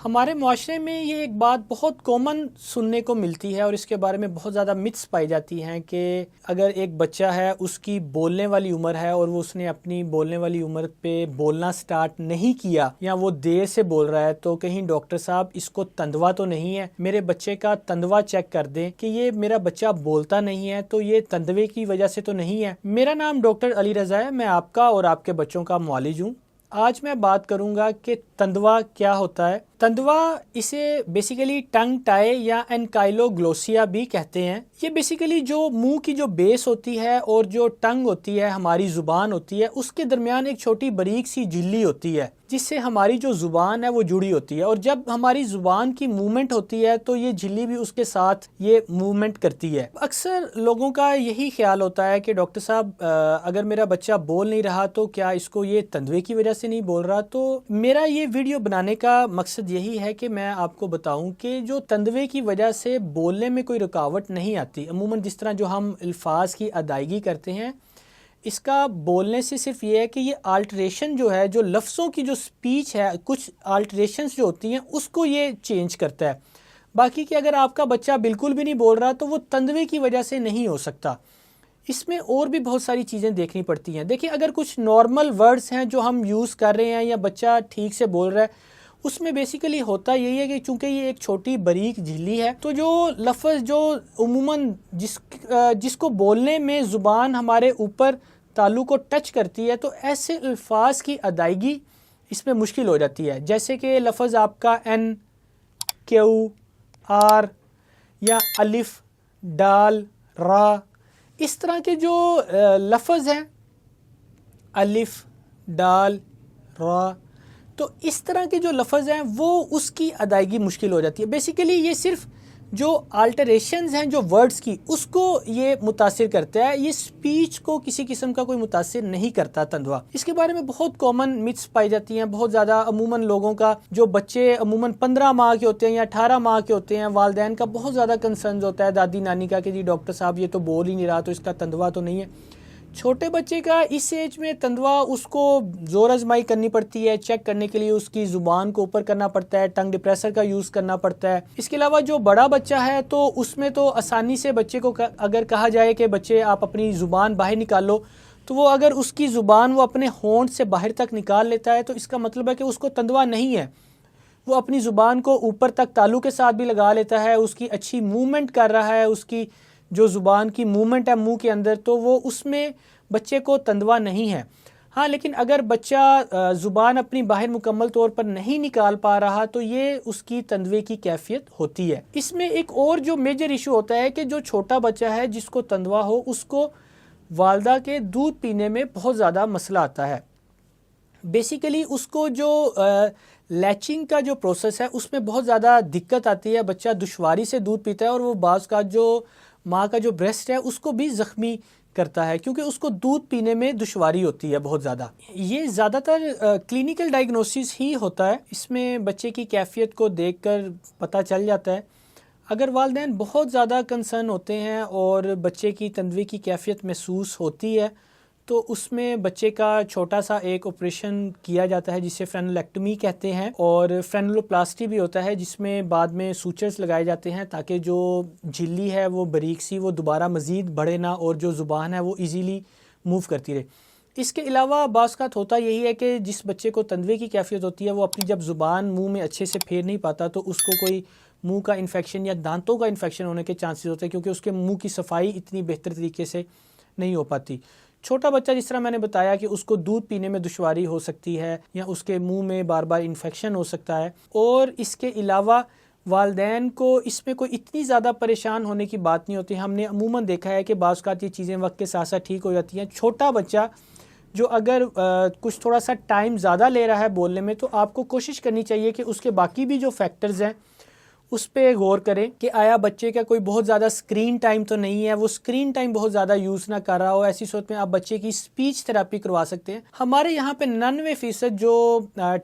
ہمارے معاشرے میں یہ ایک بات بہت کامن سننے کو ملتی ہے اور اس کے بارے میں بہت زیادہ متس پائی جاتی ہیں کہ اگر ایک بچہ ہے اس کی بولنے والی عمر ہے اور وہ اس نے اپنی بولنے والی عمر پہ بولنا سٹارٹ نہیں کیا یا وہ دیر سے بول رہا ہے تو کہیں ڈاکٹر صاحب اس کو تندوا تو نہیں ہے، میرے بچے کا تندوا چیک کر دیں کہ یہ میرا بچہ بولتا نہیں ہے تو یہ تندوے کی وجہ سے تو نہیں ہے۔ میرا نام ڈاکٹر علی رضا ہے، میں آپ کا اور آپ کے بچوں کا معالج ہوں۔ آج میں بات کروں گا کہ تندوا کیا ہوتا ہے۔ تندوا اسے بیسیکلی ٹنگ ٹائی یا انکائلوگلوسیا بھی کہتے ہیں۔ یہ بیسیکلی جو منہ کی جو بیس ہوتی ہے اور جو ٹنگ ہوتی ہے، ہماری زبان ہوتی ہے، اس کے درمیان ایک چھوٹی باریک سی جھلی ہوتی ہے جس سے ہماری جو زبان ہے وہ جڑی ہوتی ہے، اور جب ہماری زبان کی موومنٹ ہوتی ہے تو یہ جھلی بھی اس کے ساتھ یہ موومنٹ کرتی ہے۔ اکثر لوگوں کا یہی خیال ہوتا ہے کہ ڈاکٹر صاحب اگر میرا بچہ بول نہیں رہا تو کیا اس کو یہ تندوے کی وجہ سے نہیں بول رہا؟ تو میرا یہ ویڈیو بنانے کا مقصد یہی ہے کہ میں آپ کو بتاؤں کہ جو تندوے کی وجہ سے بولنے میں کوئی رکاوٹ نہیں آتی، عموماً جس طرح جو ہم الفاظ کی ادائیگی کرتے ہیں، اس کا بولنے سے صرف یہ ہے کہ یہ آلٹریشن جو ہے، جو لفظوں کی جو سپیچ ہے، کچھ آلٹریشنز جو ہوتی ہیں اس کو یہ چینج کرتا ہے۔ باقی کہ اگر آپ کا بچہ بالکل بھی نہیں بول رہا تو وہ تندوے کی وجہ سے نہیں ہو سکتا۔ اس میں اور بھی بہت ساری چیزیں دیکھنی پڑتی ہیں۔ دیکھیں، اگر کچھ نارمل ورڈز ہیں جو ہم یوز کر رہے ہیں یا بچہ ٹھیک سے بول رہا ہے، اس میں بیسیکلی ہوتا یہی ہے کہ چونکہ یہ ایک چھوٹی باریک جھلی ہے تو جو لفظ جو عموماً جس کو بولنے میں زبان ہمارے اوپر تالو کو ٹچ کرتی ہے، تو ایسے الفاظ کی ادائیگی اس میں مشکل ہو جاتی ہے، جیسے کہ لفظ آپ کا این، کیو، آر یا الف، ڈال، را، اس طرح کے جو لفظ ہیں، الف، ڈال، را، تو اس طرح کے جو لفظ ہیں وہ اس کی ادائیگی مشکل ہو جاتی ہے۔ بیسیکلی یہ صرف جو آلٹریشنز ہیں جو ورڈز کی، اس کو یہ متاثر کرتا ہے، یہ سپیچ کو کسی قسم کا کوئی متاثر نہیں کرتا تندوا۔ اس کے بارے میں بہت کامن متس پائی جاتی ہیں، بہت زیادہ عموماً لوگوں کا، جو بچے عموماً 15 ماہ کے ہوتے ہیں یا 18 ماہ کے ہوتے ہیں، والدین کا بہت زیادہ کنسرنز ہوتا ہے، دادی نانی کا، کہ جی ڈاکٹر صاحب یہ تو بول ہی نہیں رہا تو اس کا تندوا تو نہیں ہے۔ چھوٹے بچے کا اس ایج میں تندوا اس کو زور آزمائی کرنی پڑتی ہے، چیک کرنے کے لیے اس کی زبان کو اوپر کرنا پڑتا ہے، ٹنگ ڈپریسر کا یوز کرنا پڑتا ہے۔ اس کے علاوہ جو بڑا بچہ ہے تو اس میں تو آسانی سے بچے کو اگر کہا جائے کہ بچے آپ اپنی زبان باہر نکالو، تو وہ اگر اس کی زبان وہ اپنے ہونٹ سے باہر تک نکال لیتا ہے تو اس کا مطلب ہے کہ اس کو تندوا نہیں ہے۔ وہ اپنی زبان کو اوپر تک تالو کے ساتھ بھی لگا لیتا ہے، اس کی اچھی موومنٹ کر رہا ہے، اس کی جو زبان کی موومنٹ ہے منہ کے اندر، تو وہ اس میں بچے کو تندوا نہیں ہے۔ ہاں، لیکن اگر بچہ زبان اپنی باہر مکمل طور پر نہیں نکال پا رہا تو یہ اس کی تندوے کی کیفیت ہوتی ہے۔ اس میں ایک اور جو میجر ایشو ہوتا ہے کہ جو چھوٹا بچہ ہے جس کو تندوا ہو، اس کو والدہ کے دودھ پینے میں بہت زیادہ مسئلہ آتا ہے۔ بیسیکلی اس کو جو لیچنگ کا جو پروسیس ہے اس میں بہت زیادہ دقت آتی ہے، بچہ دشواری سے دودھ پیتا ہے اور وہ بعض کا جو ماں کا جو بریسٹ ہے اس کو بھی زخمی کرتا ہے، کیونکہ اس کو دودھ پینے میں دشواری ہوتی ہے بہت زیادہ۔ یہ زیادہ تر کلینیکل ڈائگنوسس ہی ہوتا ہے، اس میں بچے کی کیفیت کو دیکھ کر پتہ چل جاتا ہے۔ اگر والدین بہت زیادہ کنسرن ہوتے ہیں اور بچے کی تندوے کی کیفیت محسوس ہوتی ہے تو اس میں بچے کا چھوٹا سا ایک آپریشن کیا جاتا ہے جسے فرینولیکٹمی کہتے ہیں، اور فرینولوپلاسٹی بھی ہوتا ہے جس میں بعد میں سوچرز لگائے جاتے ہیں تاکہ جو جھلی ہے وہ باریک سی وہ دوبارہ مزید بڑھے نہ اور جو زبان ہے وہ ایزیلی موو کرتی رہے۔ اس کے علاوہ بعض اوقات ہوتا یہی ہے کہ جس بچے کو تندوے کی کیفیت ہوتی ہے وہ اپنی جب زبان منہ میں اچھے سے پھیر نہیں پاتا تو اس کو کوئی منہ کا انفیکشن یا دانتوں کا انفیکشن ہونے کے چانسز ہوتے ہیں، کیونکہ اس کے منہ کی صفائی اتنی بہتر طریقے سے نہیں ہو پاتی۔ چھوٹا بچہ جس طرح میں نے بتایا کہ اس کو دودھ پینے میں دشواری ہو سکتی ہے یا اس کے منہ میں بار بار انفیکشن ہو سکتا ہے، اور اس کے علاوہ والدین کو اس میں کوئی اتنی زیادہ پریشان ہونے کی بات نہیں ہوتی۔ ہم نے عموماً دیکھا ہے کہ بعض اوقات یہ چیزیں وقت کے ساتھ ساتھ ٹھیک ہو جاتی ہیں۔ چھوٹا بچہ جو اگر کچھ تھوڑا سا ٹائم زیادہ لے رہا ہے بولنے میں تو آپ کو کوشش کرنی چاہیے کہ اس کے باقی بھی جو فیکٹرز ہیں اس پہ غور کریں کہ آیا بچے کا کوئی بہت زیادہ اسکرین ٹائم تو نہیں ہے، وہ اسکرین ٹائم بہت زیادہ یوز نہ کر رہا ہو۔ ایسی صورت میں آپ بچے کی اسپیچ تھراپی کروا سکتے ہیں۔ ہمارے یہاں پہ 99% جو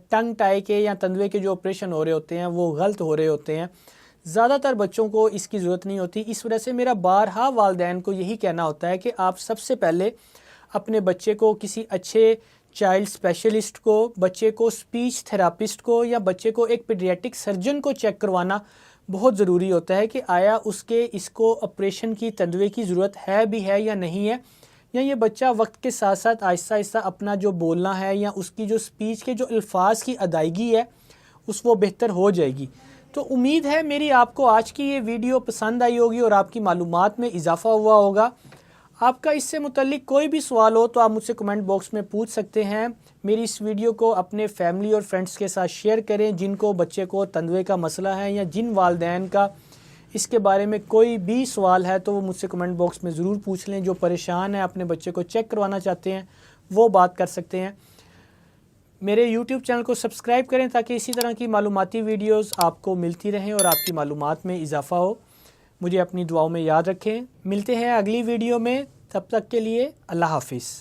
ٹنگ ٹائی کے یا تندوے کے جو آپریشن ہو رہے ہوتے ہیں وہ غلط ہو رہے ہوتے ہیں۔ زیادہ تر بچوں کو اس کی ضرورت نہیں ہوتی۔ اس وجہ سے میرا بارہا والدین کو یہی کہنا ہوتا ہے کہ آپ سب سے پہلے اپنے بچے کو کسی اچھے چائلڈ اسپیشلسٹ کو، بچے کو اسپیچ تھراپسٹ کو یا بچے کو ایک پیڈیاٹرک سرجن کو چیک کروانا بہت ضروری ہوتا ہے کہ آیا اس کو آپریشن کی تندوے کی ضرورت ہے بھی ہے یا نہیں ہے، یا یہ بچہ وقت کے ساتھ ساتھ آہستہ آہستہ اپنا جو بولنا ہے یا اس کی جو اسپیچ کے جو الفاظ کی ادائیگی ہے وہ بہتر ہو جائے گی۔ تو امید ہے میری آپ کو آج کی یہ ویڈیو پسند آئی ہوگی اور آپ کی معلومات میں اضافہ ہوا ہوگا۔ آپ کا اس سے متعلق کوئی بھی سوال ہو تو آپ مجھ سے کمنٹ باکس میں پوچھ سکتے ہیں۔ میری اس ویڈیو کو اپنے فیملی اور فرینڈس کے ساتھ شیئر کریں جن کو بچے کو تندوے کا مسئلہ ہے، یا جن والدین کا اس کے بارے میں کوئی بھی سوال ہے تو وہ مجھ سے کمنٹ باکس میں ضرور پوچھ لیں۔ جو پریشان ہیں اپنے بچے کو چیک کروانا چاہتے ہیں وہ بات کر سکتے ہیں۔ میرے یوٹیوب چینل کو سبسکرائب کریں تاکہ اسی طرح کی معلوماتی ویڈیوز آپ کو ملتی رہیں اور آپ کی معلومات میں اضافہ ہو۔ مجھے اپنی دعاؤں میں یاد رکھیں۔ ملتے ہیں اگلی ویڈیو میں، تب تک کے لیے اللہ حافظ۔